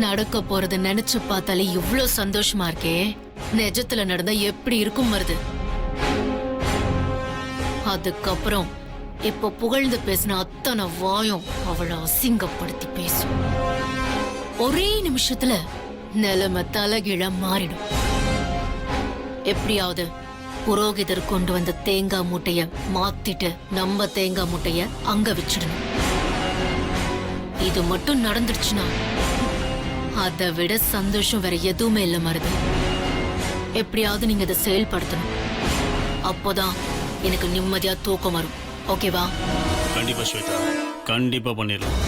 நடக்க போறத நினைச்சு பார்த்தாலே இவ்ளோ சந்தோஷமா இருக்கே. நிஜத்துல நடந்தா எப்படி இருக்கும் வருது. அதுக்கப்புறம் இப்ப புகழ்ந்து பேசின அத்தனை வாயும் அவளை அசிங்கப்படுத்தி பேசும். ஒரே நிமிஷத்துல நிலைமை தலைகீழ மாறிடும். எப்படியாவது புரோகிதர் கொண்டு வந்த தேங்காய் மூட்டைய மாத்திட்டு நம்ம தேங்காய் மூட்டைய அங்க வச்சிடணும். இது மட்டும் நடந்துருச்சுன்னா அதை விட சந்தோஷம் வேற எதுவுமே இல்ல மருது. எப்படியாவது நீங்க இதை செயல்படுத்தணும். அப்போதான் எனக்கு நிம்மதியா தூக்கம் வரும். ஓகேவா? கண்டிப்பா ஸ்வேதா, கண்டிப்பா பண்ணிடலாம்.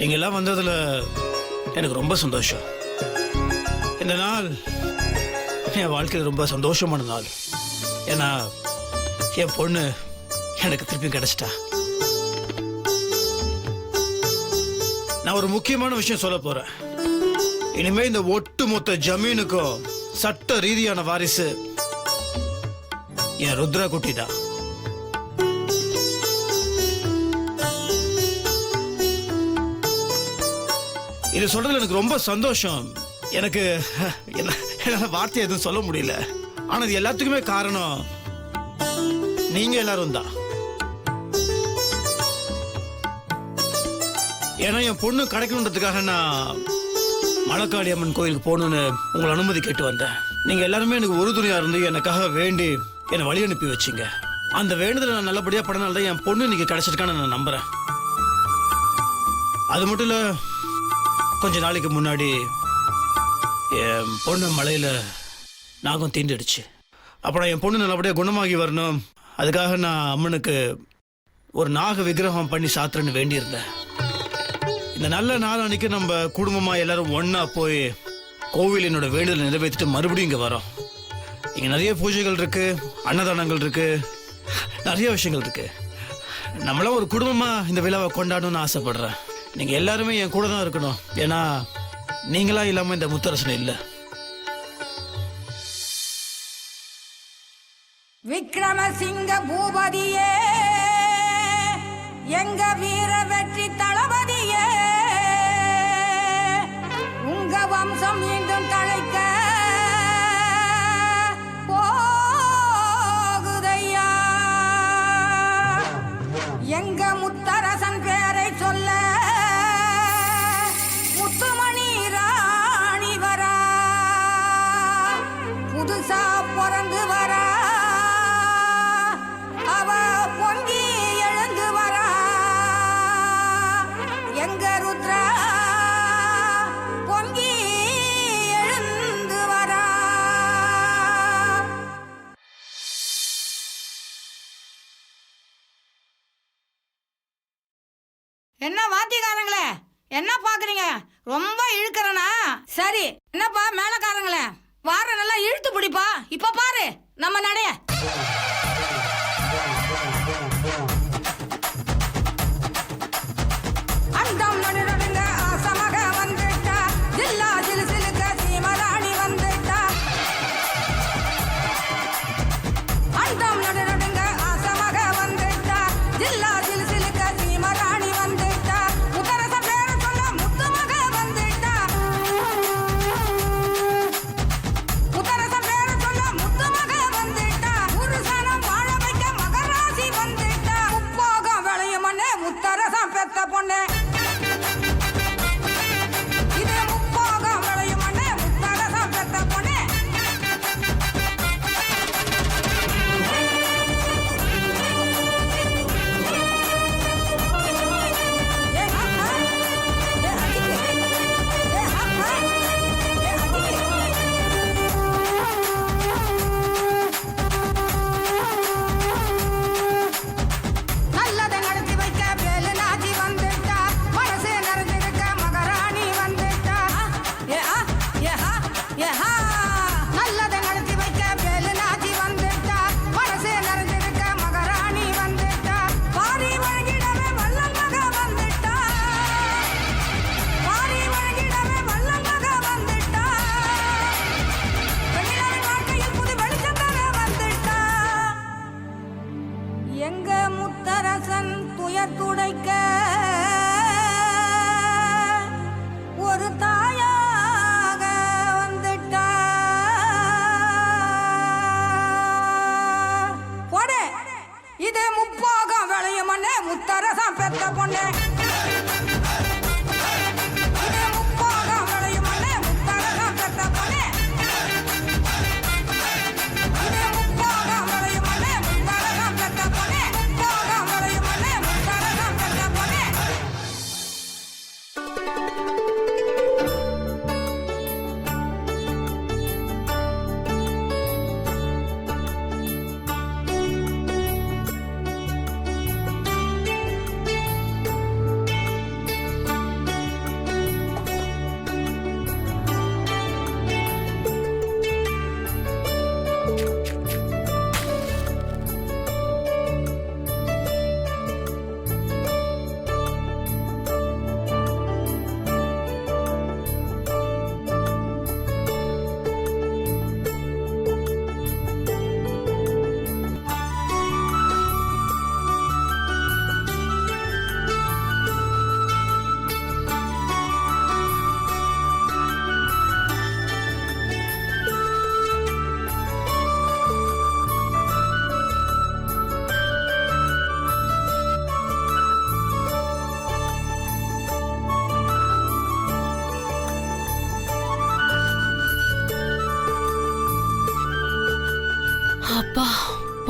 நீங்க எல்லாம் வந்ததுல எனக்கு ரொம்ப சந்தோஷம். இந்த நாள் என் வாழ்க்கையில் ரொம்ப சந்தோஷமான நாள். ஏன்னா என் பொண்ணு எனக்கு திருப்பி கிடைச்சிட்டா. நான் ஒரு முக்கியமான விஷயம் சொல்ல போறேன். இனிமே இந்த ஒட்டுமொத்த ஜமீனுக்கும் சட்ட ரீதியான வாரிசு என் ருத்ரா குட்டி தான். இது சொல்றதுல எனக்கு ரொம்ப சந்தோஷம். எனக்கு என்னால வார்த்தை எதுவும் சொல்ல முடியல. ஆனா இது எல்லாத்துக்குமே காரணம் நீங்க எல்லாரும் தான். ஏன்னா என் பொண்ணு கிடைக்கணுன்றதுக்காக நான் மணக்காளி அம்மன் கோயிலுக்கு போகணும்னு உங்களை அனுமதி கேட்டு வந்தேன். நீங்க எல்லாருமே எனக்கு ஒரு துணியா இருந்து எனக்காக வேண்டி என்னை வழி அனுப்பி வச்சிங்க. அந்த வேண்டுதலை நான் நல்லபடியா படனால தான் என் பொண்ணு இன்னைக்கு கிடைச்சிருக்கான்னு நான் நம்புறேன். அது மட்டும் இல்ல, கொஞ்ச நாளைக்கு முன்னாடி என் பொண்ணு மலையில நாகம் தீண்டிடுச்சு. அப்புறம் என் பொண்ணு நல்லபடியா குணமாகி வரணும், அதுக்காக நான் அம்மனுக்கு ஒரு நாக விக்கிரகம் பண்ணி சாத்துறேன்னு வேண்டியிருந்தேன். இந்த நல்ல நாள் அன்னைக்கு நம்ம குடும்பமா எல்லாரும் ஒன்னா போய் கோவில் என்னோட வேண்டுதலை நிறைவேற்றிட்டு மறுபடியும் இங்க வரோம். இங்க நிறைய பூஜைகள் இருக்கு, அன்னதானங்கள் இருக்கு, நிறைய விஷயங்கள் இருக்கு. நம்மளாம் ஒரு குடும்பமா இந்த விழாவை கொண்டாடணும்னு ஆசைப்படுறேன். நீங்க எல்லாருமே என் கூட தான் இருக்கணும். ஏன்னா நீங்களா இல்லாம இந்த முத்தரசன் இல்ல. விக்ரமசிங்க பூபதியே, எங்க வீர வெற்றி தளபதியே, உங்க வம்சம் மீண்டும் தழைக்க போகுதையா. எங்க முத்தரசன் பேரை சொல்ல முத்துமணி ராணி வரா, புதுசா பிறந்து வரா, அவ பொங்கி எழுந்து வரா. எங்க ருத்ரா பொங்கி எழுந்து வரா. என்ன வாத்தியக்காரங்களே, என்ன பாக்குறீங்க? ரொம்ப இழுக்கிறனா? சரி, என்னப்பா மேலக்காரங்களே, வார நல்லா இழுத்து பிடிப்பா. இப்ப பாரு நம்ம நடைய. அண்டம் நடுநடுங்க ஆசமாக வந்துட்டா, ஜில்லா ஜிலுசிலுக்க சீமராணி வந்துட்டா. அண்டம் நடுநடுங்க ஆசமாக வந்துட்டா, ஜில்லா ஜிலுசிலுக்க சீமராணி வந்துட்டா. முத்தரச பேர சொல்ல முத்துமக வந்துட்டா, முத்தரச பேர சொல்ல முத்துமக வந்துட்டா. புருஷன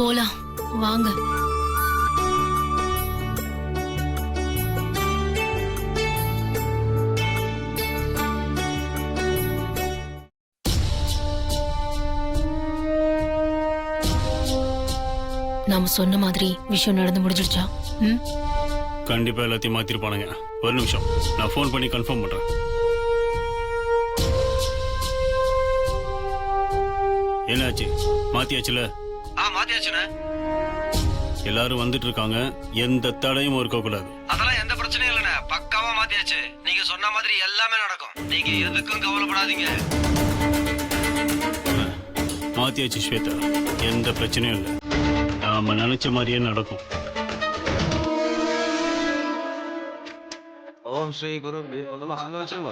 போலாம் வாங்க. நாம சொன்ன மாதிரி விஷயம் நடந்து முடிஞ்சிடுச்சா? கண்டிப்பா எல்லாத்தையும் மாத்திருப்பானுங்க. ஒரு நிமிஷம், நான் ஃபோன் பண்ணி கன்ஃபார்ம் பண்றேன். என்னாச்சு? மாத்தியாச்சுல? மாத்தியாச்சுண்ணே. எல்லாரும் வந்துட்டு இருக்காங்க, எந்த தடையும் இருக்கக்கூடாது. அதெல்லாம் எந்த பிரச்சனையும் இல்லைண்ணே, பக்காவா மாத்தியாச்சு. நீங்க சொன்ன மாதிரி எல்லாமே நடக்கும், நீங்க எதுக்கும் கவலைப்படாதீங்க. மாத்தியாச்சு ஸ்வேதா, எந்த பிரச்சனையும் இல்லை. நாம நினைச்ச மாதிரியே நடக்கும். ஓம் ஸ்ரீ குருப்யோ நமஹ.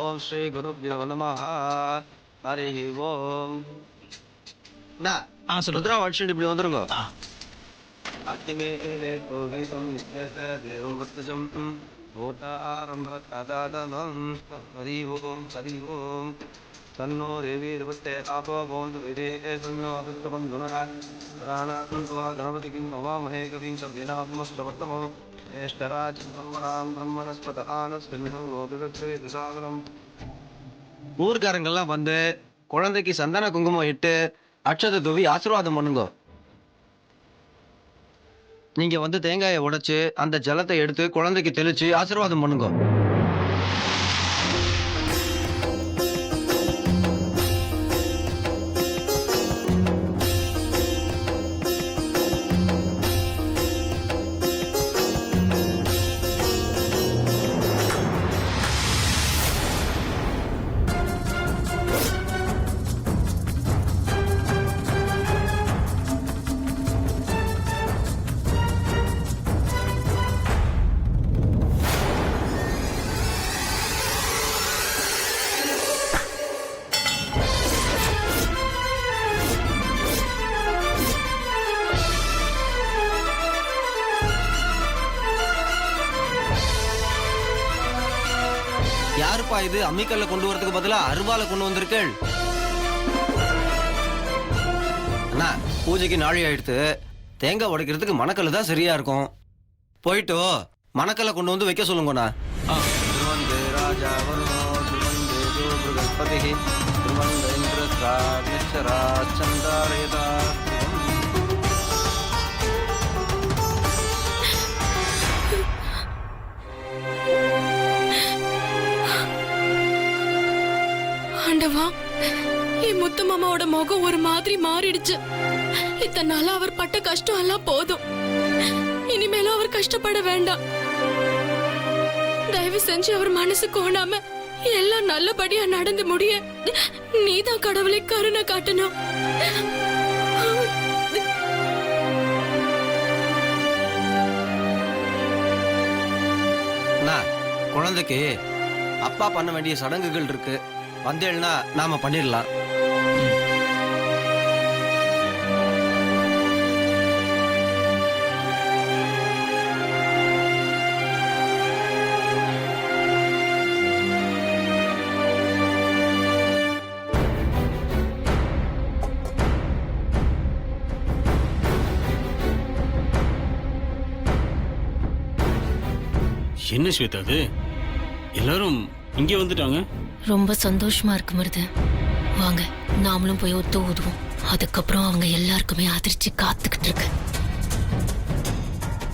ஓம் ஸ்ரீ குருப்யோ நமஹ. ஹரி ஓம். ருத்ரா வட்சன் இப்படி வந்துருங்க. அத்திமேலே கோவிதம் நித்யத தேவவர்த்தஜம் ஓதாரம்ப ததாதனம். ஹரி ஓம் ஹரி ஓம். தன்னோ தேவி தேவத்தே ஆபோ போந்து விதே தன்னோ அசுத்தபந்துனா பிராணாத்மத்வா கணபதிகிம் நமாமஹே கவிம் சவ்யநாத்மஸ்தவத்தமோ ஏஷ்டராஜ் பிரம்மணாம் பிரம்மணஸ்பத ஆனஸ்மின்ஹம் லோககத்ரே சாகரம். ஊர்க்காரங்கெல்லாம் வந்து குழந்தைக்கு சந்தன குங்குமம் இட்டு அட்சதை தூவி ஆசீர்வாதம் பண்ணுங்க. நீங்க வந்து தேங்காயை உடைச்சு அந்த ஜலத்தை எடுத்து குழந்தைக்கு தெளிச்சு ஆசீர்வாதம் பண்ணுங்க. யாருப்பா இது அம்மிக்கல்ல கொண்டு வரதுக்கு பதிலா அருவால கொண்டு வந்திருக்கேள்? அண்ணா, பூஜைக்கு நாழி ஆயிடுத்து. தேங்காய் உடைக்கிறதுக்கு மணக்கல்ல தான் சரியா இருக்கும். போயிட்டு மணக்கல்ல கொண்டு வந்து வைக்க சொல்லுங்கண்ணா. ராஜா ஆண்டவா, என் முத்து மாமாவோட முகம் ஒரு மாதிரி மாறிடுச்சு. இத்தனை நாளா அவர் பட்ட கஷ்டம் எல்லாம் போதும். இனிமேலும் அவர் கஷ்டப்பட வேண்டாம். தயவு செஞ்சு அவர் மனசு கோணாம எல்லாம் நல்லபடியா நடந்து முடிய நீதான் கடவுளை கருணை காட்டணும். குழந்தைக்கு அப்பா பண்ண வேண்டிய சடங்குகள் இருக்கு, வந்தேன்னா நாம பண்ணிடலாம். என்ன ஸ்வேதா அது? எல்லாரும் இங்கே வந்துட்டாங்க. ரொம்ப சந்தோஷமா இருக்கு மருது. வாங்க நாமளும் போய் ஒத்து ஊதுவோம். அதுக்கப்புறம் அவங்க எல்லாருக்குமே அதிர்ச்சி காத்துக்கிட்டு இருக்கு.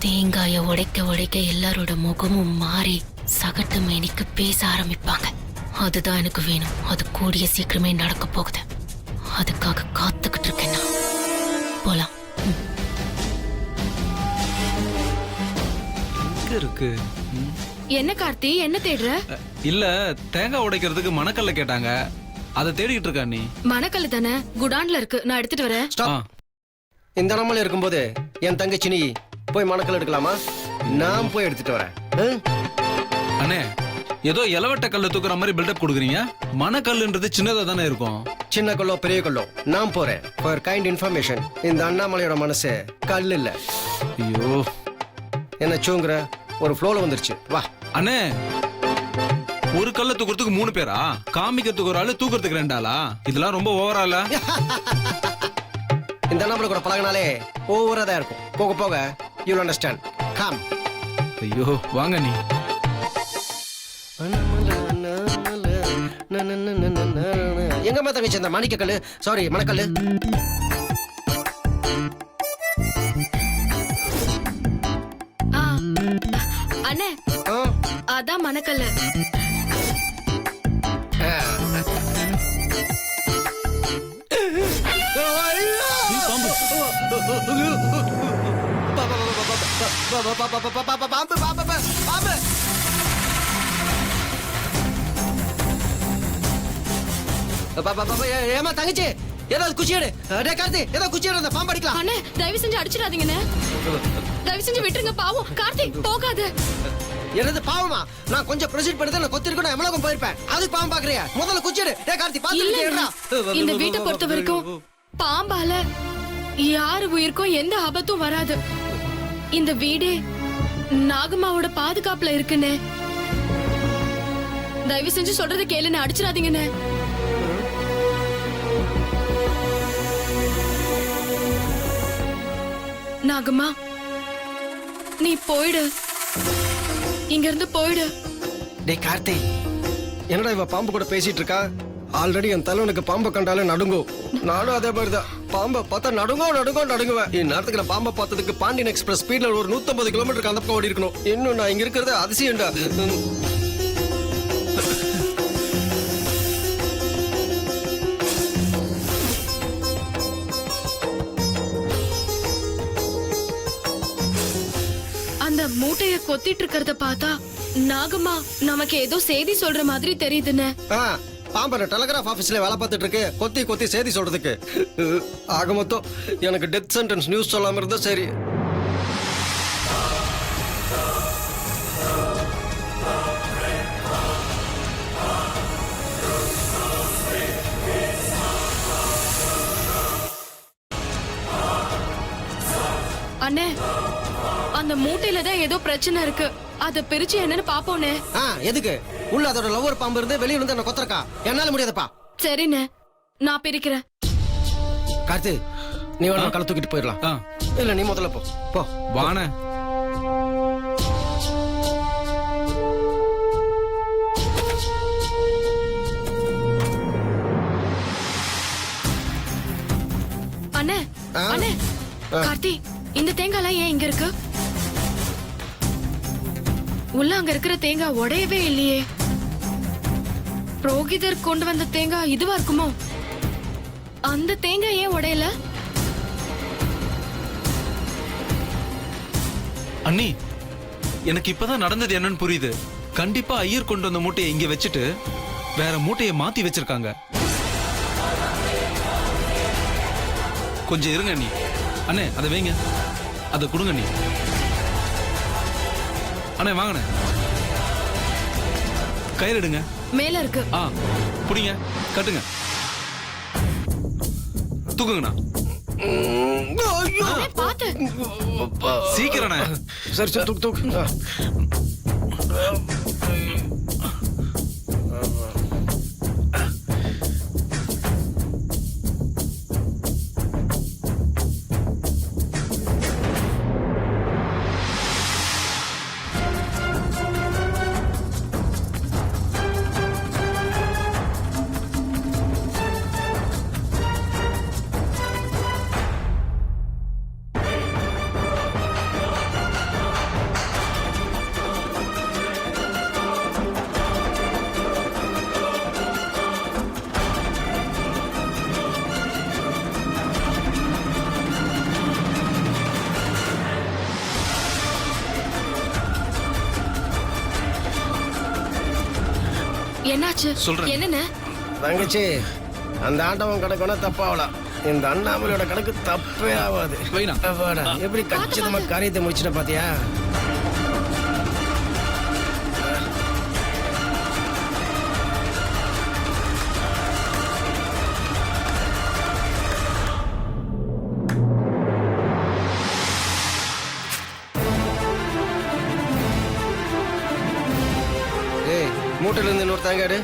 தேங்காய உடைக்க உடைக்க எல்லாரோட முகமும் மாறி சகட்டு மேனிக்கு பேச ஆரம்பிப்பாங்க. அதுதான் எனக்கு வேணும். அது கூடிய சீக்கிரமே நடக்க போகுது. அதுக்காக காத்துக்கிட்டு இருக்கேன் நான். போலாம். இருக்கு. என்ன கார்த்தி, என்ன தேடுற? இல்ல, தேங்காய் உடைக்கிறதுக்கு மணக்கல்ல கேட்டாங்க, அதை தேடிக்கிட்டு இருக்கா. நீ மணக்கல்லு தானே குடான்ல இருக்கு, நான் எடுத்துட்டு வரேன். இந்த நம்மள இருக்கும்போது என் தங்கச்சி நீ போய் மணக்கல் எடுக்கலாமா? நான் போய் எடுத்துட்டு வரேன். அண்ணே, ஏதோ இலவட்ட கல்ல தூக்குற மாதிரி பில்டப் கொடுக்குறீங்க. மணக்கல்லுன்றது சின்னதா தானே இருக்கும். சின்ன கல்லோ பெரிய கல்லோ நான் போறேன். ஃபார் கைண்ட் இன்ஃபர்மேஷன், இந்த அண்ணாமலையோட மனசு கல் இல்ல. ஐயோ, என்ன சூங்குற? ஒரு ஃப்ளோல வந்துருச்சு. வா அண்ணே, ஒரு கல்ல தூக்குறதுக்கு 3 பேரா? காமிக்கிறதுக்கு ஒரு ஆளு, தூக்குறதுக்கு 2 ஆளா? இதெல்லாம் ரொம்ப ஓவரால. இந்த அண்ணாமலை கூட பழகினாலே ஓவரா தான் இருக்கும். போக போக யூ அண்டர்ஸ்டாண்ட். கம். ஐயோ வாங்க நீ. எங்கம்மா தங்கச்சி அந்த மாணிக்கக்கல்லு, சாரி மணக்கல்லு? ஆ, அண்ணே ஆ, அதான் மணக்கல்லு. பாம்பு பாம்பு பாம்பு. ஏமா தங்கச்சி ஏதாவது குச்சி எடு. டேய் கார்த்தி ஏதோ குச்சி எடு, அந்த பாம்பு அடிக்கலாம். அண்ணே தயவு செஞ்சு அடிச்சிடாதீங்கண்ணே. தயவு செஞ்சு விட்டுருங்க, பாவம். கார்த்திக் போகாத. என்னது பாவமா? நான் கொஞ்சம் ப்ரொசீட் பண்ணி நான் கொத்திருக்கணும், எவ்வளவு போயிருப்பேன். அதுக்கு பாம்பு பாக்குறியா? முதல்ல குச்சி எடு. டேய் கார்த்தி இல்ல, பாத்து இந்த வீட்டை பொறுத்த வரைக்கும் பாம்பால யாரு உயிருக்கும் எந்த ஆபத்தும் வராது. இந்த வீடே நாகம்மாவோட பாதுகாப்புல இருக்குண்ணே. தயவு செஞ்சு சொல்றதை கேளுன்னு அடிச்சிடாதீங்கண்ணே. நாகம்மா நீ போயிடு, இங்க இருந்து போயிடு. டேய் கார்த்தி என்னடா இவ பாம்பு கூட பேசிட்டு இருக்கா? ஆல்ரெடி என் தலைவனுக்கு பாம்பை கண்டாலே நடுங்கும். நானும் அதே மாதிரிதான், பாம்பை பார்த்தா நடுங்குவேன். இந்நேரத்துக்கு நான் பாம்பை பார்த்ததுக்கு பாண்டியன் எக்ஸ்பிரஸ் ஸ்பீட்ல ஒரு 150 கிலோமீட்டருக்கு அந்த பக்கம் ஓடி இருக்கணும். இன்னும் நான் இங்க இருக்கிறது அதிசயம்டா. அந்த மூட்டைய கொத்திட்டு இருக்கிறத பார்த்தா நாகம்மா நமக்கு ஏதோ செய்தி சொல்ற மாதிரி தெரியுதுன்னு. பாம்பு டெலிகிராஃப் ஆபீஸ்ல வேலை பார்த்துட்டு இருக்கு, கொத்தி செய்தி சொல்றதுக்கு. ஆக மொத்தம் எனக்கு டெத் சென்டென்ஸ் நியூஸ் சொல்லாம இருந்தா சரி. அண்ணே அந்த மூட்டையில தான் ஏதோ பிரச்சனை இருக்கு, அத பிரிச்சு என்னன்னு பாப்போனே. எதுக்கு? உள்ள அதோட லவ்வர் பாம்பு இருந்து வெளிய வந்து என்ன கொத்தறக்கா? என்னால முடியாதுப்பா. சரிண்ணே நான் பிரிக்கிறேன். கார்த்தி நீ வேணா கலை தூக்கிட்டு போயிடலாம். இல்ல நீ முதல்ல போ. வாண அண்ணே அண்ணே கார்த்தி இந்த தேங்காய்லாம் ஏன் இங்க இருக்கு? உள்ள அங்க இருக்கிற தேங்காய் உடையவே இல்லையே. புரோகிதர் கொண்டு வந்த தேங்காய் இதுவா இருக்குமோ? அந்த தேங்காய் ஏன் உடையல? அண்ணி எனக்கு இப்பதான் நடந்தது என்னன்னு புரியுது. கண்டிப்பா ஐயர் கொண்டு வந்த மூட்டையை இங்க வச்சுட்டு வேற மூட்டையை மாத்தி வச்சிருக்காங்க. கொஞ்சம் இருங்க நீ. அண்ணே அதை வைங்க, அதை கொடுங்க நீ. அண்ணே வாங்கண்ணே, கயிறு எடுங்க. மேல இருக்கு. புடிங்க, கட்டுங்க, தூக்குங்கண்ணா. பாத்து சீக்கிரம். சரி தூக்கு. என்னாச்சு? சொல்றேன். என்னன்னு? தங்கச்சி அந்த ஆண்டவன் கணக்கு தப்பாவல, இந்த அண்ணாமலையோட கணக்கு தப்பே ஆகாது. எப்படி கச்சிதமா காரியத்தை முடிச்சிட்ட பாத்தியா? மூட்டையில இருந்து இன்னொரு தேங்காடு.